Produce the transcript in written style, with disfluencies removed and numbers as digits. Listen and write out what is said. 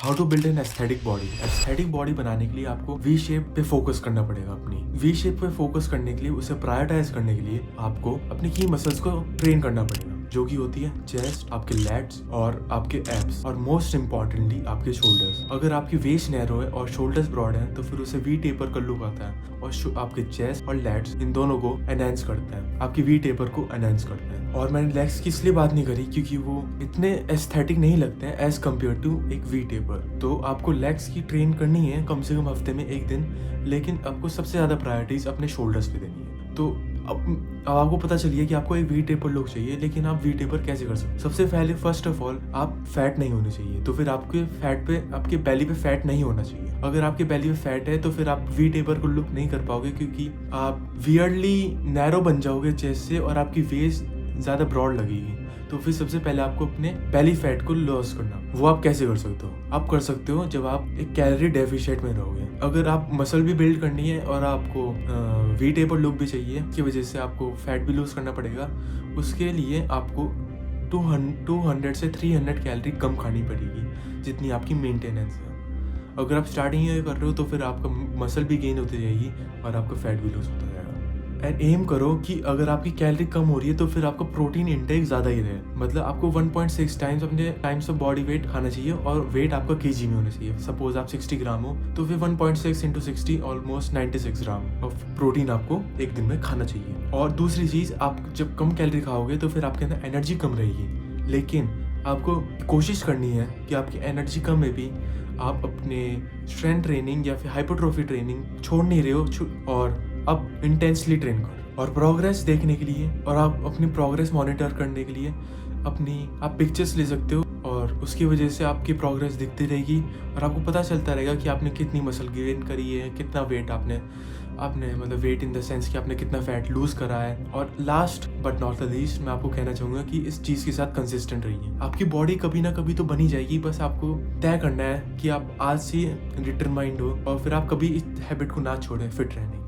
How to build an aesthetic body. Aesthetic body बनाने के लिए आपको वी शेप पे फोकस करना पड़ेगा। अपनी वी शेप पे फोकस करने के लिए, उसे प्रायोरिटाइज करने के लिए आपको अपनी की मसल्स को ट्रेन करना पड़ेगा, जो कि होती है चेस्ट, आपके लैट्स और आपके एब्स, और मोस्ट इंपॉर्टेंटली आपके शोल्डर्स। अगर आपकी वेस्ट नैरो है और शोल्डर्स ब्रॉड है तो फिर उसे वी टेपर का लुक आता है, और आपके चेस्ट और लैट्स इन दोनों को एनहांस करता है, आपकी वी टेपर को एनहांस करता है। और मैंने लेग्स की इसलिए बात नहीं करी क्योंकि वो इतने एस्थेटिक नहीं लगते हैं एज कम्पेयर टू एक वी टेपर। तो आपको लेग्स की ट्रेन करनी है कम से कम हफ्ते में 1 दिन, लेकिन आपको सबसे ज्यादा प्रायोरिटीज अपने शोल्डर्स पे देनी है। तो अब आपको पता चलिए कि आपको एक वी टेपर लुक चाहिए, लेकिन आप वी टेपर कैसे कर सकते हैं। सबसे पहले फर्स्ट ऑफ ऑल आप फैट नहीं होने चाहिए, तो फिर आपके फैट पे, आपके बेली पे फैट नहीं होना चाहिए। अगर आपके बेली पे फैट है तो फिर आप वी टेपर को लुक नहीं कर पाओगे, क्योंकि आप वियर्डली नैरो बन जाओगे चेस्ट से और आपकी वेस्ट ज्यादा ब्रॉड लगेगी। तो फिर सबसे पहले आपको अपने बेली फैट को लॉस करना। वो आप कैसे कर सकते हो? आप कर सकते हो जब आप एक कैलोरी डेफिशिएट में रहोगे। अगर आप मसल भी बिल्ड करनी है और आपको वी टेपर लुक भी चाहिए, की वजह से आपको फैट भी लूज करना पड़ेगा, उसके लिए आपको 200 से 300 कैलोरी कम खानी पड़ेगी, जितनी आपकी मेंटेनेंस है। अगर आप स्टार्टिंग ये कर रहे हो तो फिर आपका मसल भी गेन होती जाएगी और आपका फैट भी लूज होता जाएगा। एंड एम करो कि अगर आपकी कैलोरी कम हो रही है तो फिर आपका प्रोटीन इंटेक ज्यादा ही रहे। मतलब आपको 1.6 टाइम्स अपने टाइम्स ऑफ बॉडी वेट खाना चाहिए, और वेट आपका केजी में होना चाहिए। सपोज आप 60 ग्राम हो तो फिर 1.6 into 60 almost 96 gram of protein आपको एक दिन में खाना चाहिए। और दूसरी चीज, आप जब कम कैलोरी खाओगे तो फिर आपके अंदर एनर्जी कम रहेगी, लेकिन आपको कोशिश करनी है कि आपकी एनर्जी कम में भी आप अपने स्ट्रेंथ ट्रेनिंग या फिर हाइपरट्रोफी ट्रेनिंग छोड़ नहीं रहे हो, और अब इंटेंसली ट्रेन करो। और प्रोग्रेस देखने के लिए और आप अपनी प्रोग्रेस मॉनिटर करने के लिए आप पिक्चर्स ले सकते हो, और उसकी वजह से आपकी प्रोग्रेस दिखती रहेगी और आपको पता चलता रहेगा कि आपने कितनी मसल गेन करी है, कितना वेट आपने मतलब वेट इन द सेंस कि आपने कितना फैट लूज करा है। और last but not the least, मैं आपको कहना चाहूँगा कि इस चीज़ के साथ कंसिस्टेंट रहिए। आपकी बॉडी कभी ना कभी तो बनी जाएगी, बस आपको तय करना है कि आप आज से डिटरमाइंड हो और फिर आप कभी इस हैबिट को ना छोड़ें फिट रहने की।